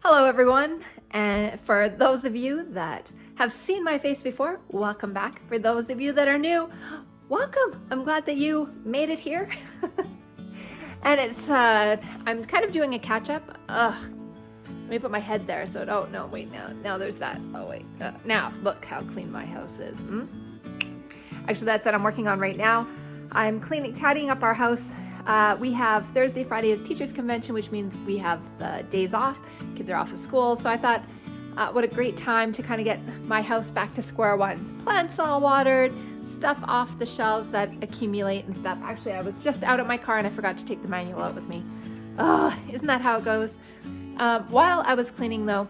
Hello everyone, and for those of you that have seen my face before, welcome back. For those of you that are new, welcome. I'm glad that you made it here. And it's, I'm kind of doing a catch up. Let me put my head there so, oh no, wait, now there's that. Oh wait, now look how clean my house is. Actually, that's what I'm working on right now. I'm tidying up our house. We have Thursday, Friday is teachers convention, which means we have the days off. Kids are off of school. So I thought, what a great time to kind of get my house back to square one. Plants all watered, stuff off the shelves that accumulate and stuff. Actually, I was just out at my car and I forgot to take the manual out with me. Isn't that how it goes? While I was cleaning though,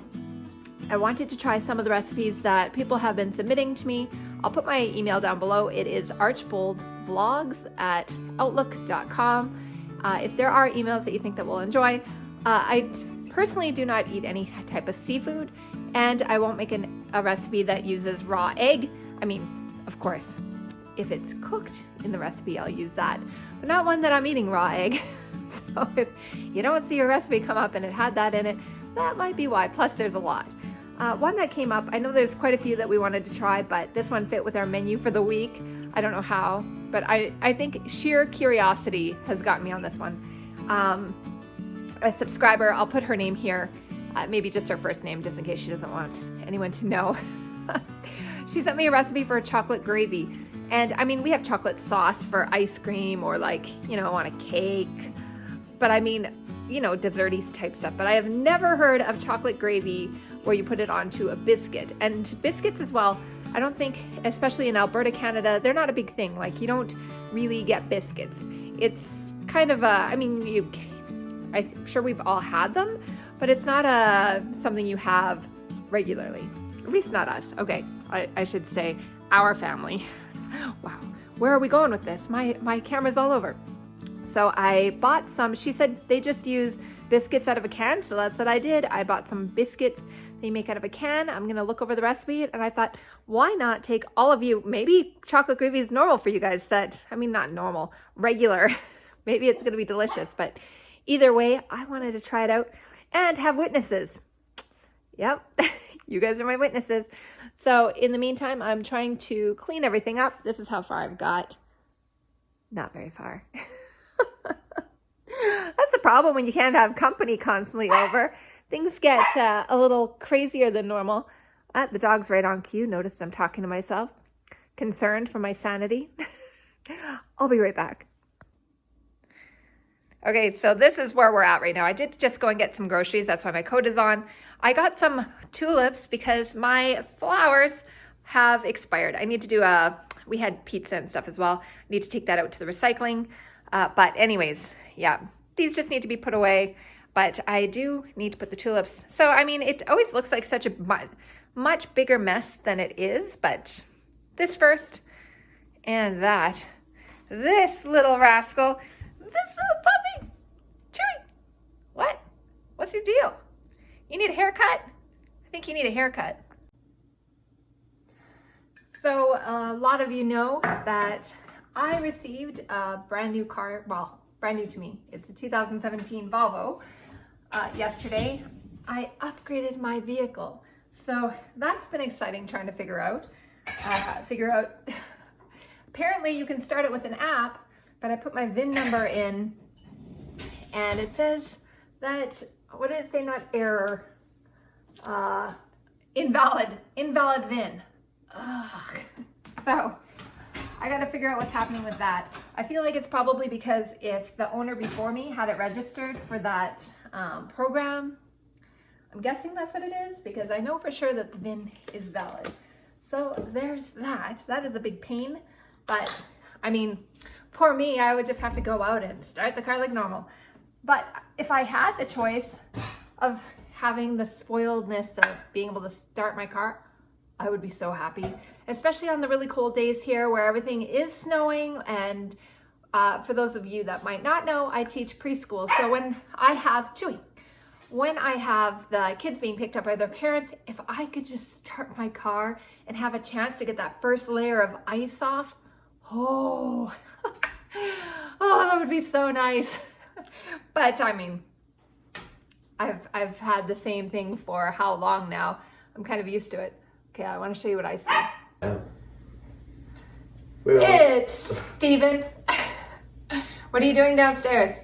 I wanted to try some of the recipes that people have been submitting to me. I'll put my email down below. It is archboldvlogs@outlook.com. If there are emails that you think that we'll enjoy, I personally do not eat any type of seafood, and I won't make a recipe that uses raw egg. I mean, of course, if it's cooked in the recipe, I'll use that, but not one that I'm eating raw egg. So if you don't see a recipe come up and it had that in it, that might be why. Plus, there's a lot. One that came up, I know there's quite a few that we wanted to try, but this one fit with our menu for the week. I don't know how, but I think sheer curiosity has gotten me on this one. A subscriber, I'll put her name here, maybe just her first name, just in case she doesn't want anyone to know. She sent me a recipe for a chocolate gravy. And I mean, we have chocolate sauce for ice cream or like, you know, on a cake. But I mean, you know, desserty type stuff. But I have never heard of chocolate gravy where you put it onto a biscuit. And biscuits as well, I don't think, especially in Alberta, Canada, they're not a big thing. Like, you don't really get biscuits. It's kind of a, I mean, I'm sure we've all had them, but it's not something you have regularly. At least not us. Okay, I should say our family. Wow, where are we going with this? My camera's all over. So I bought some, she said they just use biscuits out of a can, so that's what I did. I bought some biscuits they make out of a can. I'm gonna look over the recipe, and I thought, why not take all of you, maybe chocolate gravy is normal for you guys I mean, not normal, regular. Maybe it's gonna be delicious, but either way, I wanted to try it out and have witnesses. Yep, you guys are my witnesses. So in the meantime, I'm trying to clean everything up. This is how far I've got. Not very far. That's the problem when you can't have company constantly over. Things get a little crazier than normal. The dog's right on cue. Notice I'm talking to myself. Concerned for my sanity. I'll be right back. Okay, so this is where we're at right now. I did just go and get some groceries. That's why my coat is on. I got some tulips because my flowers have expired. I need to do we had pizza and stuff as well. I need to take that out to the recycling. But anyways, yeah, these just need to be put away. But I do need to put the tulips. So, I mean, it always looks like such a much bigger mess than it is. But this first and that. This little rascal. This little puppy. Chewy. What? What's your deal? You need a haircut? I think you need a haircut. So, a lot of you know that I received a brand new car. Well, brand new to me. It's a 2017 Volvo. Yesterday, I upgraded my vehicle. So that's been exciting trying to figure out. Apparently you can start it with an app, but I put my VIN number in and it says that, what did it say? Not error, invalid VIN. Ugh. So I got to figure out what's happening with that. I feel like it's probably because if the owner before me had it registered for that program, I'm guessing that's what it is, because I know for sure that the VIN is valid. So there's that. That is a big pain, but I mean, poor me, I would just have to go out and start the car like normal. But if I had the choice of having the spoiledness of being able to start my car, I would be so happy, especially on the really cold days here where everything is snowing. And for those of you that might not know, I teach preschool. So when I have the kids being picked up by their parents, if I could just start my car and have a chance to get that first layer of ice off, oh, that would be so nice. But I mean, I've had the same thing for how long now? I'm kind of used to it. Okay, I want to show you what I see. Yeah. It's Steven. What are you doing downstairs?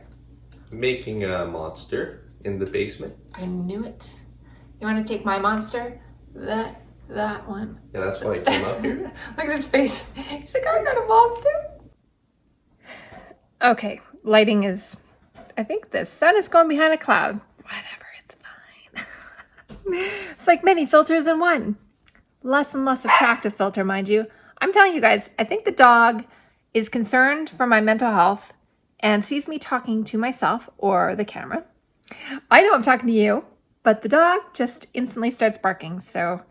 Making a monster in the basement. I knew it. You want to take my monster? That one. Yeah, that's why I came up here. Look at his face. He's like, I got a monster. Okay, lighting is, I think the sun is going behind a cloud. Whatever, it's fine. It's like many filters in one. Less and less attractive filter, mind you. I'm telling you guys, I think the dog is concerned for my mental health and sees me talking to myself or the camera. I know I'm talking to you, but the dog just instantly starts barking, so...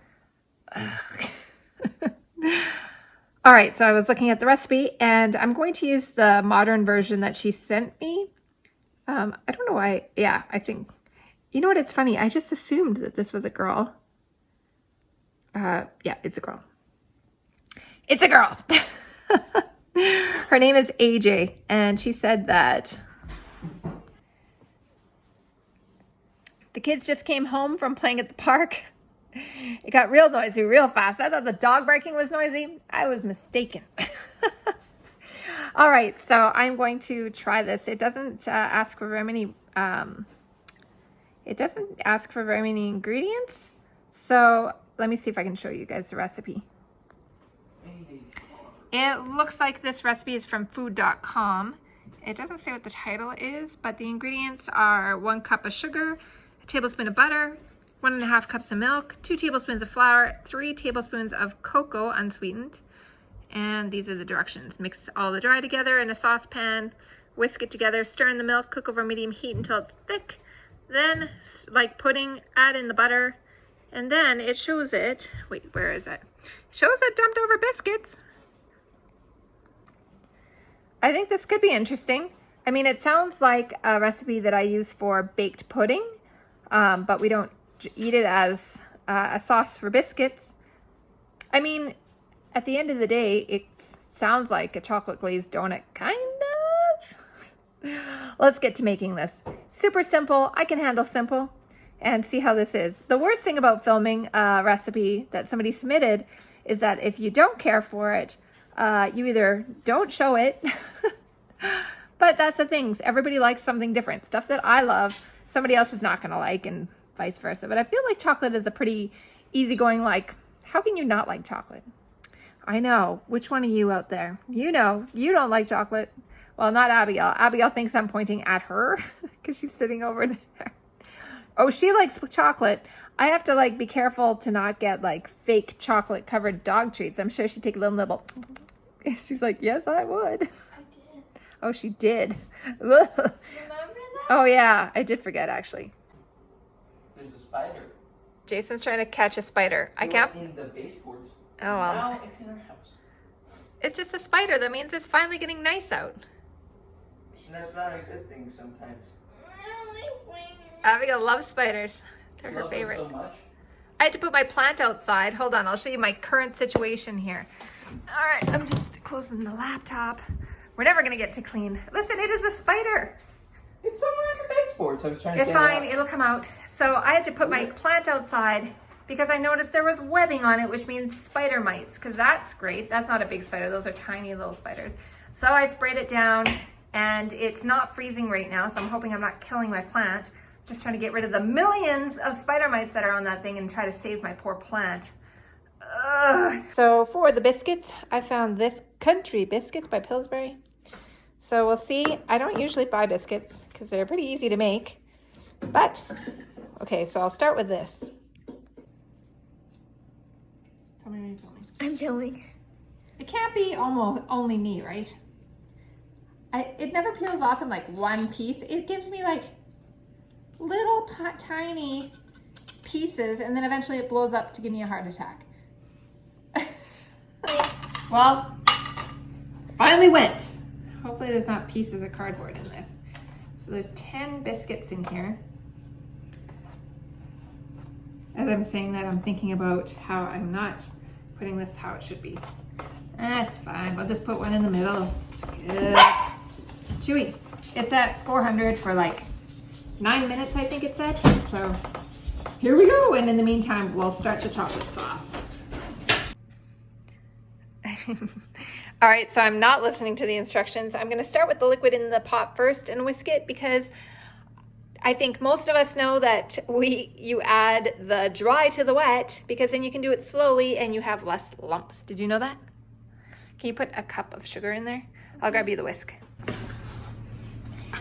All right, so I was looking at the recipe, and I'm going to use the modern version that she sent me. I don't know why. Yeah, I think... You know what? It's funny. I just assumed that this was a girl. Yeah, it's a girl. It's a girl. Her name is AJ, and she said that the kids just came home from playing at the park. It got real noisy real fast. I thought the dog barking was noisy. I was mistaken. All right, so I'm going to try this. It doesn't ask for very many. It doesn't ask for very many ingredients. So let me see if I can show you guys the recipe. It looks like this recipe is from food.com. It doesn't say what the title is, but the ingredients are 1 cup of sugar, a tablespoon of butter, 1.5 cups of milk, 2 tablespoons of flour, 3 tablespoons of cocoa unsweetened. And these are the directions. Mix all the dry together in a saucepan, whisk it together, stir in the milk, cook over medium heat until it's thick. Then, like pudding, add in the butter. And then it shows it, wait, where is it? It shows it dumped over biscuits. I think this could be interesting. I mean, it sounds like a recipe that I use for baked pudding, but we don't eat it as a sauce for biscuits. I mean, at the end of the day, it sounds like a chocolate glazed donut, kind of. Let's get to making this. Super simple. I can handle simple and see how this is. The worst thing about filming a recipe that somebody submitted is that if you don't care for it, you either don't show it, but that's the thing. Everybody likes something different. Stuff that I love, somebody else is not going to like, and vice versa. But I feel like chocolate is a pretty easygoing, like, how can you not like chocolate? I know. Which one of you out there? You know, you don't like chocolate. Well, not Abigail. Abigail thinks I'm pointing at her because she's sitting over there. Oh, she likes chocolate. I have to, like, be careful to not get, like, fake chocolate covered dog treats. I'm sure she'd take a little. She's like, yes, I would. I did. Oh, she did. Remember that? Oh, yeah. I did forget, actually. There's a spider. Jason's trying to catch a spider. I can't. In the baseboards. Oh, well. Now it's in our house. It's just a spider. That means it's finally getting nice out. That's not a good thing sometimes. Abigail loves spiders. They're her Love them favorite. so much. I had to put my plant outside. Hold on, I'll show you my current situation here. All right, I'm just closing the laptop. We're never gonna get to clean. Listen, it is a spider. It's somewhere in the baseboards. I was trying to It's get fine, it out. it'll come out. So I had to put my plant outside because I noticed there was webbing on it, which means spider mites, because that's great. That's not a big spider, those are tiny little spiders. So I sprayed it down, and it's not freezing right now, so I'm hoping I'm not killing my plant. Just trying to get rid of the millions of spider mites that are on that thing and try to save my poor plant. Ugh. So for the biscuits, I found this Country Biscuits by Pillsbury. So we'll see. I don't usually buy biscuits because they're pretty easy to make. But, okay, so I'll start with this. Tell me when you're filming. I'm filming. It can't be almost only me, right? It never peels off in like one piece. It gives me like little tiny pieces, and then eventually it blows up to give me a heart attack. Well, finally went. Hopefully there's not pieces of cardboard in this. So there's 10 biscuits in here. As I'm saying that, I'm thinking about how I'm not putting this how it should be. That's fine. We'll just put one in the middle. It's good. Chewy. It's at 400 for like 9 minutes, I think it said. So here we go. And in the meantime, we'll start the chocolate sauce. All right, so I'm not listening to the instructions. I'm gonna start with the liquid in the pot first and whisk it because I think most of us know that you add the dry to the wet because then you can do it slowly and you have less lumps. Did you know that? Can you put a cup of sugar in there? I'll grab you the whisk.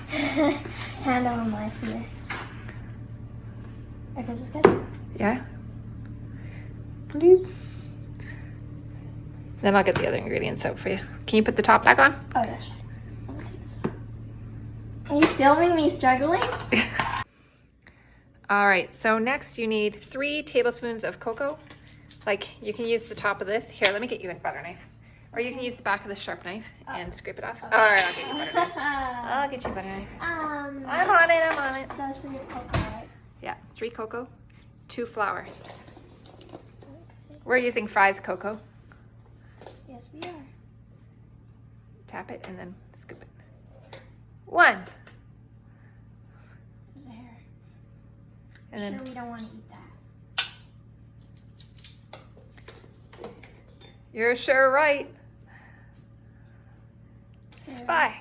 Hand on my finger. Okay, is this good? Yeah. Bloop. Then I'll get the other ingredients out for you. Can you put the top back on? Oh, yeah, sure. Let me take this one. Are you filming me struggling? All right, so next you need 3 tablespoons of cocoa. Like, you can use the top of this. Here, let me get you a butter knife. Or you can use the back of the sharp knife and scrape it off. All right, I'll get you a butter knife. I'll get you a butter knife. I'm on it. So 3 cocoa, right? Yeah, 3 cocoa, 2 flour. We're using Fry's cocoa. Yes, we are. Tap it and then scoop it. 1. There's a hair. And then Sure, we don't want to eat that. you're sure right. There. 5.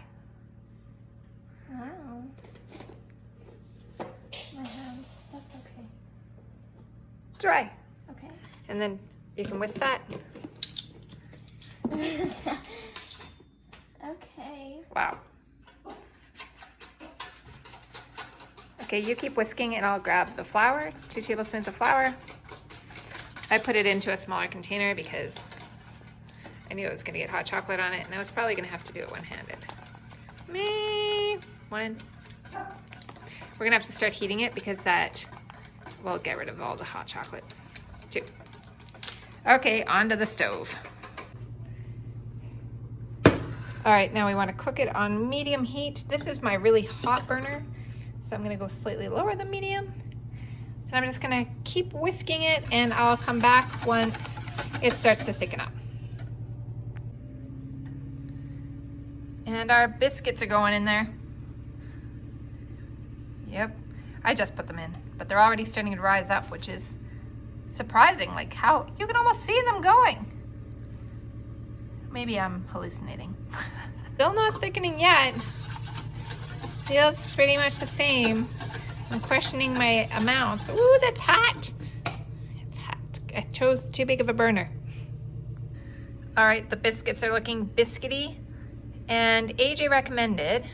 Wow. My hands. That's okay. Dry. Okay. And then you can whisk that. Okay. Wow. Okay, you keep whisking and I'll grab the flour, 2 tablespoons of flour. I put it into a smaller container because I knew it was gonna get hot chocolate on it and I was probably gonna have to do it one-handed. Me, 1. We're gonna have to start heating it because that will get rid of all the hot chocolate. 2. Okay, onto the stove. All right, now we want to cook it on medium heat. This is my really hot burner, so I'm gonna go slightly lower than medium. And I'm just gonna keep whisking it and I'll come back once it starts to thicken up. And our biscuits are going in there. Yep, I just put them in, but they're already starting to rise up, which is surprising, like how you can almost see them going. Maybe I'm hallucinating. Still not thickening yet. Feels pretty much the same. I'm questioning my amounts. Ooh, that's hot. It's hot. I chose too big of a burner. All right, the biscuits are looking biscuity. And AJ recommended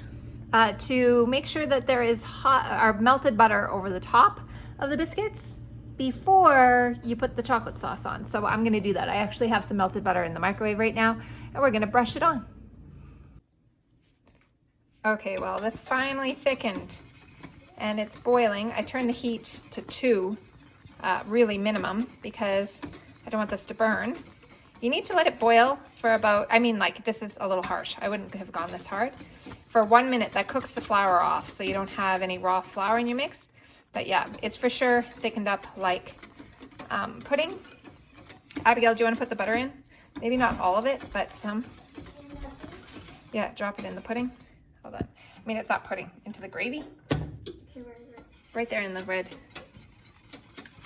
to make sure that there is hot or melted butter over the top of the biscuits before you put the chocolate sauce on. So I'm gonna do that. I actually have some melted butter in the microwave right now and we're gonna brush it on. Okay, well, this finally thickened and it's boiling. I turned the heat to 2, really minimum, because I don't want this to burn. You need to let it boil for about, I mean, like, this is a little harsh. I wouldn't have gone this hard. For 1 minute, that cooks the flour off, so you don't have any raw flour in your mix. But yeah, it's for sure thickened up like pudding. Abigail, do you want to put the butter in? Maybe not all of it, but some. Yeah, drop it in the pudding. Hold on. I mean, it's not pudding. Into the gravy. Okay, where is it? Right there in the red.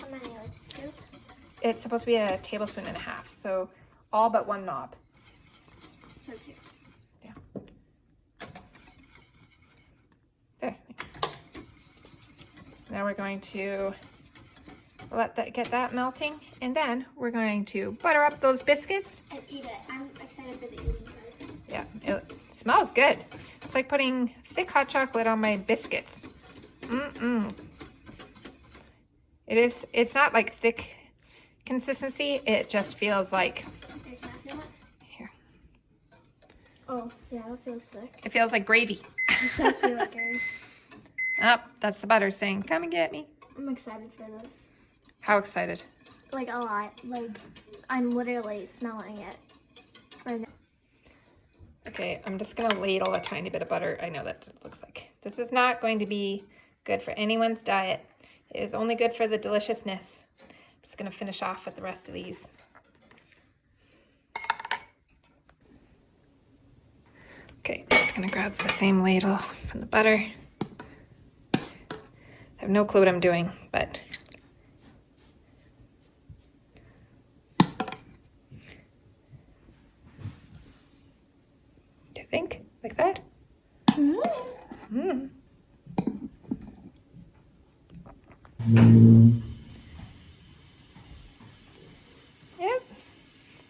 How many, like 2? It's supposed to be a tablespoon and a half, so all but 1 knob. So 2. Yeah. There. Now we're going to let that get that melting, and then we're going to butter up those biscuits. And eat it. I'm excited for the eating part. Yeah, it smells good. It's like putting thick hot chocolate on my biscuits. It's not like thick consistency. It just feels like, Okay, can I feel it? here, Oh, yeah, that feels thick. it feels like gravy. It does feel like gravy. Oh, that's the butter saying, come and get me. I'm excited for this. How excited? Like, a lot. Like, I'm literally smelling it right now. Okay, I'm just gonna ladle a tiny bit of butter. I know that it looks like. This is not going to be good for anyone's diet. It is only good for the deliciousness. I'm just gonna finish off with the rest of these. Okay, I'm just gonna grab the same ladle from the butter. have no clue what I'm doing, but do you think like that? Mm. Yep.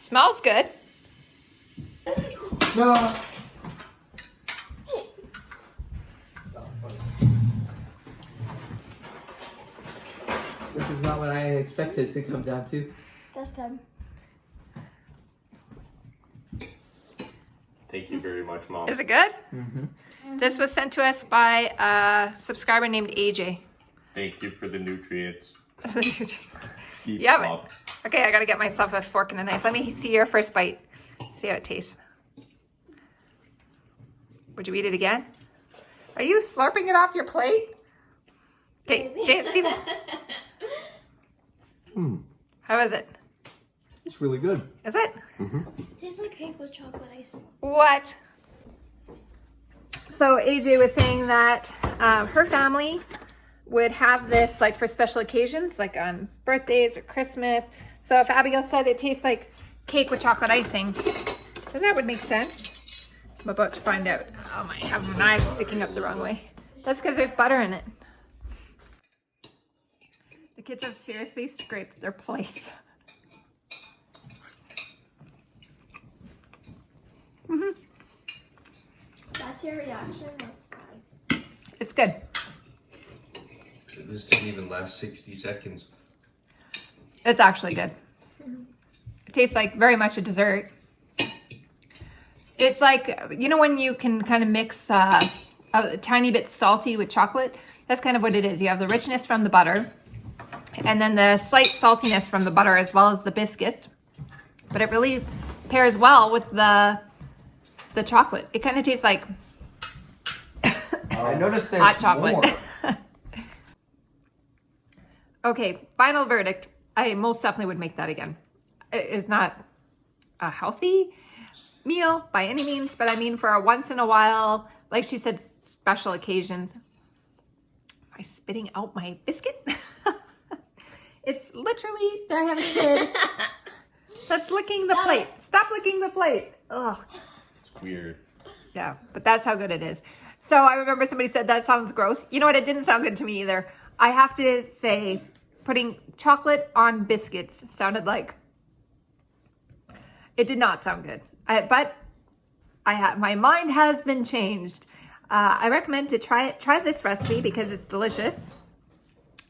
Smells good. No. This is not what I expected to come down to. That's good. Thank you very much, Mom. Is it good? Mm-hmm. This was sent to us by a subscriber named AJ. Thank you for the nutrients. Keep Yeah, up. okay, I gotta get myself a fork and a knife. Let me see your first bite. See how it tastes. Would you eat it again? Are you slurping it off your plate? Okay, see. How is it? It's really good. Is it? It tastes like cake with chocolate ice. What? So AJ was saying that her family would have this like for special occasions, like on birthdays or Christmas. So if Abigail said it tastes like cake with chocolate icing, then that would make sense. I'm about to find out. Oh my, I have a knife sticking up the wrong way. That's because there's butter in it. The kids have seriously scraped their plates. That's your reaction? That's fine. It's good. This didn't even last 60 seconds. It's actually good. It tastes like very much a dessert. It's like, you know when you can kind of mix a tiny bit salty with chocolate? That's kind of what it is. You have the richness from the butter and then the slight saltiness from the butter as well as the biscuits. But it really pairs well with the chocolate. It kind of tastes like I noticed there's hot chocolate. more. Okay, final verdict. I most definitely would make that again. It's not a healthy meal by any means, but I mean for a once in a while, like she said, special occasions. Am I spitting out my biscuit? It's literally, there I have a kid that's licking the plate. Stop licking the plate. Ugh. It's weird. Yeah, but that's how good it is. So I remember somebody said that sounds gross. You know what? It didn't sound good to me either. I have to say, putting chocolate on biscuits sounded like, it did not sound good. But my mind has been changed. I recommend to try this recipe because it's delicious.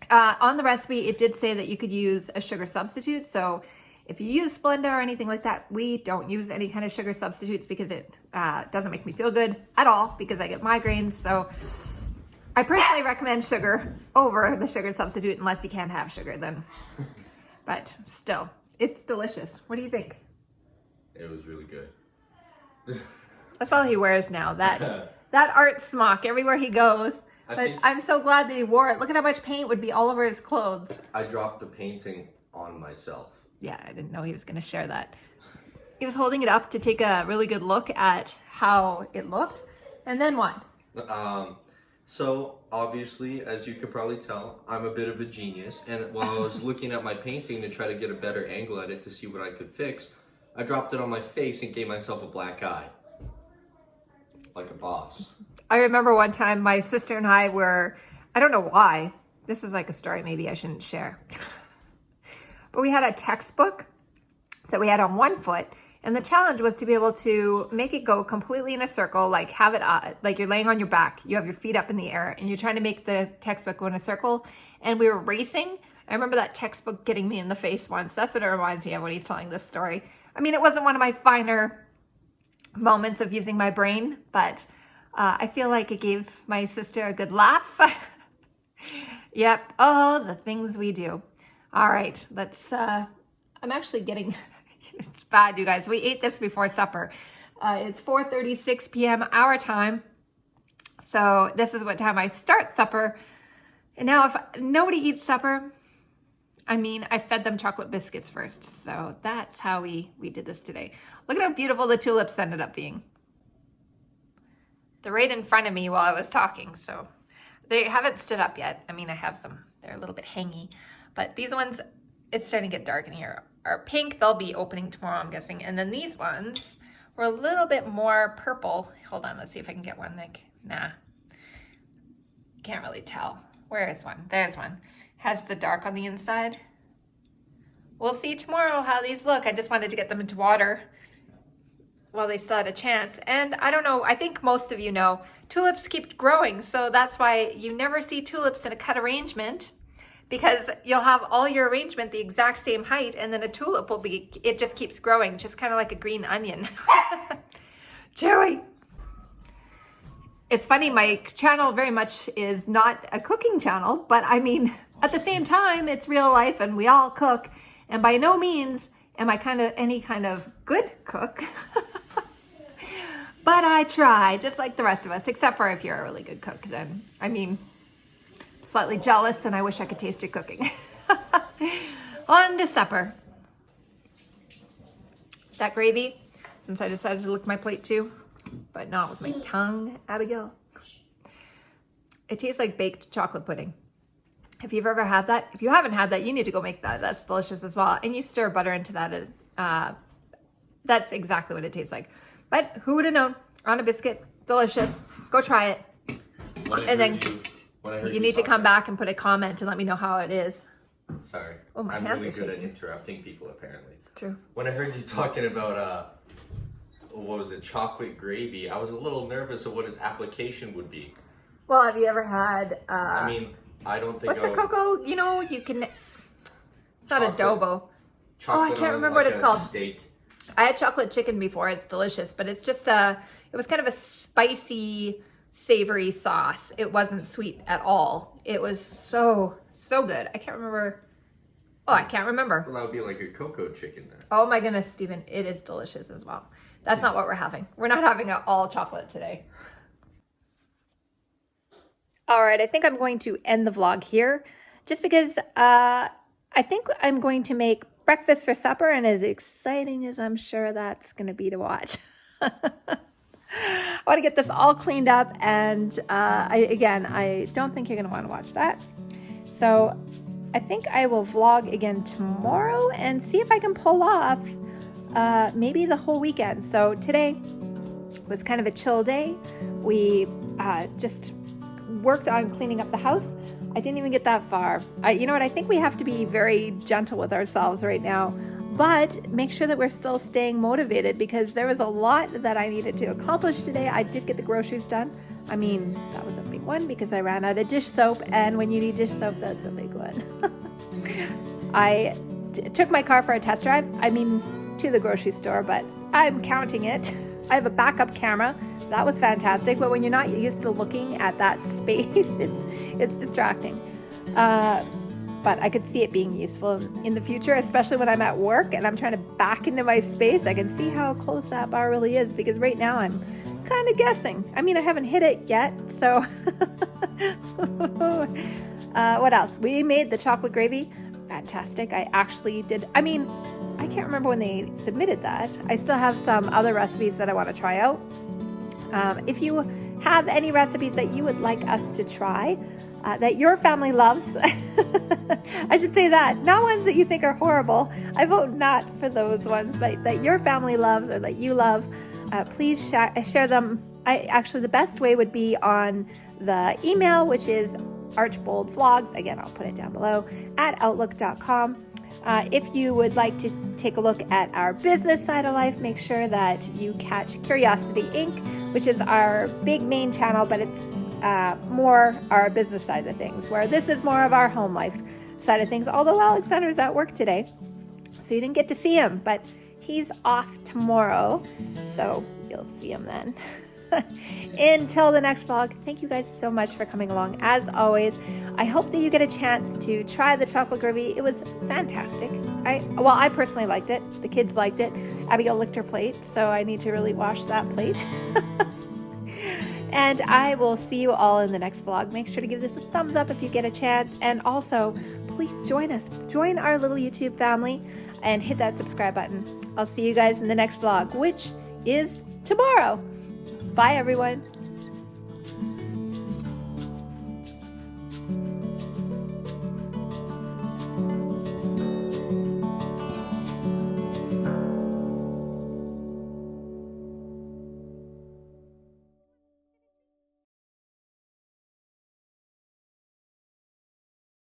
On the recipe, it did say that you could use a sugar substitute. So if you use Splenda or anything like that, we don't use any kind of sugar substitutes because it doesn't make me feel good at all because I get migraines. So I personally recommend sugar over the sugar substitute unless you can't have sugar then. But still, it's delicious. What do you think? It was really good. That's all he wears now. That art smock everywhere he goes. But I'm so glad that he wore it. Look at how much paint would be all over his clothes. I dropped the painting on myself. Yeah, I didn't know he was going to share that. He was holding it up to take a really good look at how it looked. And then what? So obviously, as you could probably tell, I'm a bit of a genius. And while I was looking at my painting to try to get a better angle at it to see what I could fix, I dropped it on my face and gave myself a black eye. Like a boss. I remember one time my sister and I were, I don't know why, this is like a story maybe I shouldn't share. But we had a textbook that we had on one foot, and the challenge was to be able to make it go completely in a circle, like have it, like you're laying on your back, you have your feet up in the air, and you're trying to make the textbook go in a circle, and we were racing. I remember that textbook getting me in the face once. That's what it reminds me of when he's telling this story. I mean, it wasn't one of my finer moments of using my brain, but I feel like it gave my sister a good laugh. Yep. Oh, the things we do. All right. Let's, I'm actually getting, it's bad, you guys. We ate this before supper. It's 4:36 p.m. our time. So this is what time I start supper. And now if nobody eats supper, I mean, I fed them chocolate biscuits first. So that's how we did this today. Look at how beautiful the tulips ended up being. They're right in front of me while I was talking. So They haven't stood up yet. I mean, I have some. They're a little bit hangy. But these ones, it's starting to get dark in here, are pink. They'll be opening tomorrow, I'm guessing. And then these ones were a little bit more purple. Hold on, let's see if I can get one. Like, nah. Can't really tell. Where is one? There's one. Has the dark on the inside. We'll see tomorrow how these look. I just wanted to get them into water while they still had a chance. And I don't know, I think most of you know, tulips keep growing. So that's why you never see tulips in a cut arrangement, because you'll have all your arrangement the exact same height, and then a tulip will be, it just keeps growing, just kind of like a green onion. Joey. It's funny, my channel very much is not a cooking channel, but I mean, at the same time, it's real life and we all cook. And by no means am I any kind of good cook. But I try, just like the rest of us, except for if you're a really good cook, then, I mean, slightly jealous and I wish I could taste your cooking. On to supper. That gravy, since I decided to lick my plate too, but not with my tongue, Abigail. It tastes like baked chocolate pudding. If you've ever had that, if you haven't had that, you need to go make that. That's delicious as well. And you stir butter into that. That's exactly what it tastes like. But who would have known? On a biscuit, delicious. Go try it. And then you need to come back and put a comment and let me know how it is. Sorry. Oh, my I'm hands really are good at shaking. interrupting people, apparently. It's true. When I heard you talking about, what was it, chocolate gravy, I was a little nervous of what its application would be. Well, have you ever had... I mean, I don't think what's the cocoa? You know, you can... It's not adobo. Chocolate I can't on, remember like, what it's a called. Steak. I had chocolate chicken before. It's delicious, but it's just it was kind of a spicy, savory sauce. It wasn't sweet at all. It was so good. I can't remember. Oh, I can't remember. Well, that would be like a cocoa chicken then. Oh my goodness, Stephen, it is delicious as well. That's not what we're having. We're not having all chocolate today. All right, I think I'm going to end the vlog here just because I think I'm going to make breakfast for supper, and as exciting as I'm sure that's going to be to watch. I want to get this all cleaned up, and I don't think you're going to want to watch that. So I think I will vlog again tomorrow and see if I can pull off maybe the whole weekend. So today was kind of a chill day. We just worked on cleaning up the house. I didn't even get that far. You know what? I think we have to be very gentle with ourselves right now, but make sure that we're still staying motivated, because there was a lot that I needed to accomplish today. I did get the groceries done. I mean, that was a big one because I ran out of dish soap, and when you need dish soap, that's a big one. I took my car for a test drive. I mean, to the grocery store, but I'm counting it. I have a backup camera. That was fantastic, but when you're not used to looking at that space, it's distracting. But I could see it being useful in the future, especially when I'm at work and I'm trying to back into my space. I can see how close that bar really is, because right now I'm kind of guessing. I mean, I haven't hit it yet, so. What else? We made the chocolate gravy. Fantastic. I actually did. I mean, I can't remember when they submitted that. I still have some other recipes that I want to try out. If you have any recipes that you would like us to try, that your family loves, I should say that, not ones that you think are horrible. I vote not for those ones, but that your family loves or that you love, please share them. Actually, the best way would be on the email, which is archboldvlogs, again, I'll put it down below, @outlook.com. If you would like to take a look at our business side of life, make sure that you catch Curiosity Inc., which is our big main channel, but it's more our business side of things, where this is more of our home life side of things. Although Alexander's at work today, so you didn't get to see him, but he's off tomorrow, so you'll see him then. Until the next vlog, thank you guys so much for coming along. As always, I hope that you get a chance to try the chocolate gravy. It was fantastic. I personally liked it. The kids liked it. Abigail licked her plate, so I need to really wash that plate. And I will see you all in the next vlog. Make sure to give this a thumbs up if you get a chance. And also, please join us. Join our little YouTube family and hit that subscribe button. I'll see you guys in the next vlog, which is tomorrow. Bye, everyone.